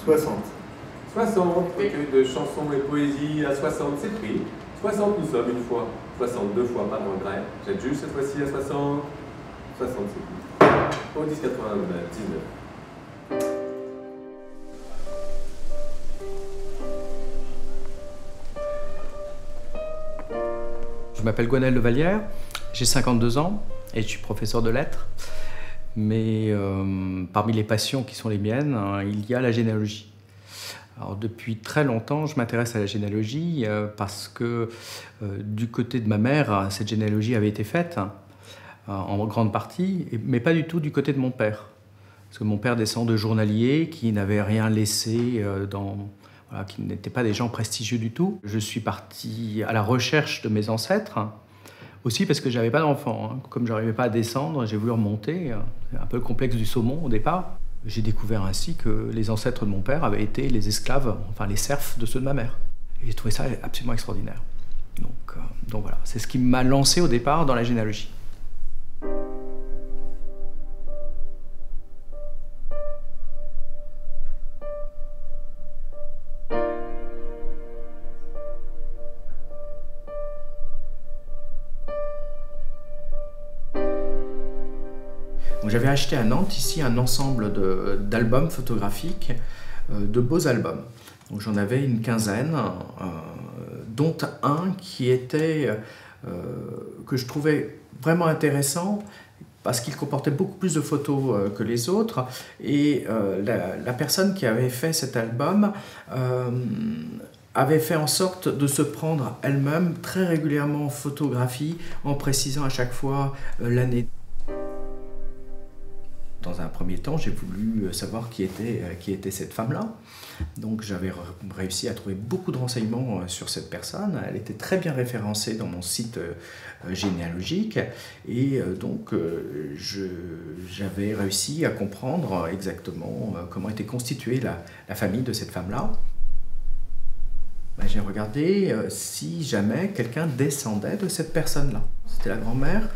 60. 60, recueil de chansons et poésie à 60, c'est pris. 60 nous sommes une fois, 62 fois, pas de regret. J'aide juste cette fois-ci à 60, 60 c'est pris. Au 10,99. Je m'appelle Gwenaël Levallière, j'ai 52 ans et je suis professeur de lettres. Mais parmi les passions qui sont les miennes, il y a la généalogie. Alors, depuis très longtemps, je m'intéresse à la généalogie parce que du côté de ma mère, cette généalogie avait été faite en grande partie, mais pas du tout du côté de mon père. Parce que mon père descend de journaliers qui n'avaient rien laissé voilà, qui n'étaient pas des gens prestigieux du tout. Je suis parti à la recherche de mes ancêtres, aussi parce que j'avais pas d'enfant. Comme je n'arrivais pas à descendre, j'ai voulu remonter. C'est un peu le complexe du saumon au départ. J'ai découvert ainsi que les ancêtres de mon père avaient été les esclaves, enfin les serfs de ceux de ma mère. Et j'ai trouvé ça absolument extraordinaire. Donc voilà, c'est ce qui m'a lancé au départ dans la généalogie. J'avais acheté à Nantes, ici, un ensemble d'albums photographiques, de beaux albums. J'en avais une quinzaine, dont un qui était, que je trouvais vraiment intéressant, parce qu'il comportait beaucoup plus de photos que les autres. Et la personne qui avait fait cet album avait fait en sorte de se prendre elle-même très régulièrement en photographie, en précisant à chaque fois l'année. Dans un premier temps, j'ai voulu savoir qui était cette femme-là. Donc j'avais réussi à trouver beaucoup de renseignements sur cette personne. Elle était très bien référencée dans mon site généalogique. Et donc j'avais réussi à comprendre exactement comment était constituée la famille de cette femme-là. J'ai regardé si jamais quelqu'un descendait de cette personne-là. C'était la grand-mère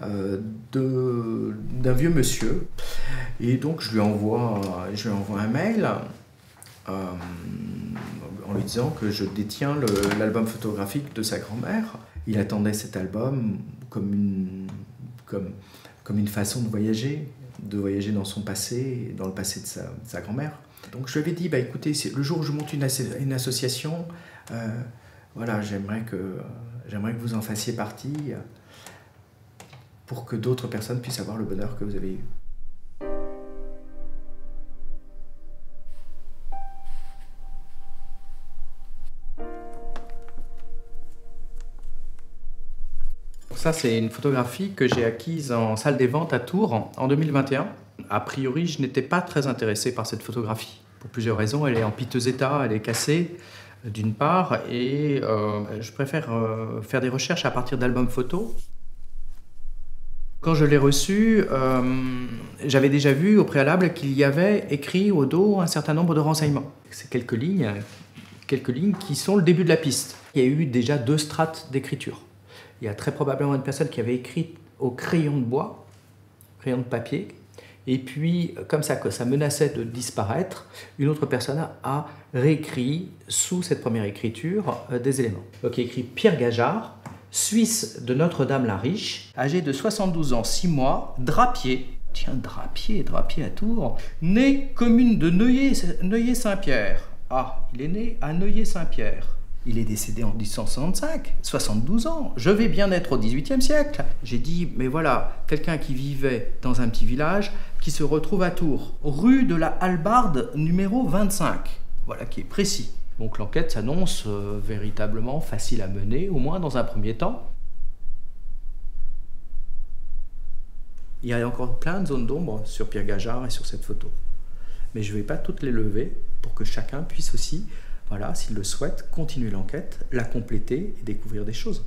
d'un vieux monsieur, et donc je lui envoie un mail en lui disant que je détiens l'album photographique de sa grand-mère. Il attendait cet album comme une façon de voyager dans son passé, dans le passé de sa grand-mère. Donc je lui avais dit, bah, écoutez, le jour où je monte une association, voilà, j'aimerais que vous en fassiez partie, pour que d'autres personnes puissent avoir le bonheur que vous avez eu. Ça, c'est une photographie que j'ai acquise en salle des ventes à Tours en 2021. A priori, je n'étais pas très intéressé par cette photographie. Pour plusieurs raisons, elle est en piteux état, elle est cassée, d'une part, et je préfère faire des recherches à partir d'albums photos. Quand je l'ai reçu, j'avais déjà vu au préalable qu'il y avait écrit au dos un certain nombre de renseignements. C'est quelques lignes qui sont le début de la piste. Il y a eu déjà 2 strates d'écriture. Il y a très probablement une personne qui avait écrit au crayon de bois, crayon de papier, et puis, comme ça menaçait de disparaître, une autre personne a réécrit sous cette première écriture des éléments. Donc il y a écrit Pierre Gajard, Suisse de Notre-Dame-la-Riche, âgé de 72 ans, 6 mois, drapier. Tiens, drapier à Tours. Né commune de Neuilly-Saint-Pierre. Ah, il est né à Neuilly-Saint-Pierre. Il est décédé en 1865, 72 ans. Je vais bien être au XVIIIe siècle. J'ai dit, mais voilà, quelqu'un qui vivait dans un petit village, qui se retrouve à Tours, rue de la Hallebarde, numéro 25. Voilà, qui est précis. Donc l'enquête s'annonce véritablement facile à mener, au moins dans un premier temps. Il y a encore plein de zones d'ombre sur Pierre Gajard et sur cette photo. Mais je ne vais pas toutes les lever pour que chacun puisse aussi, voilà, s'il le souhaite, continuer l'enquête, la compléter et découvrir des choses.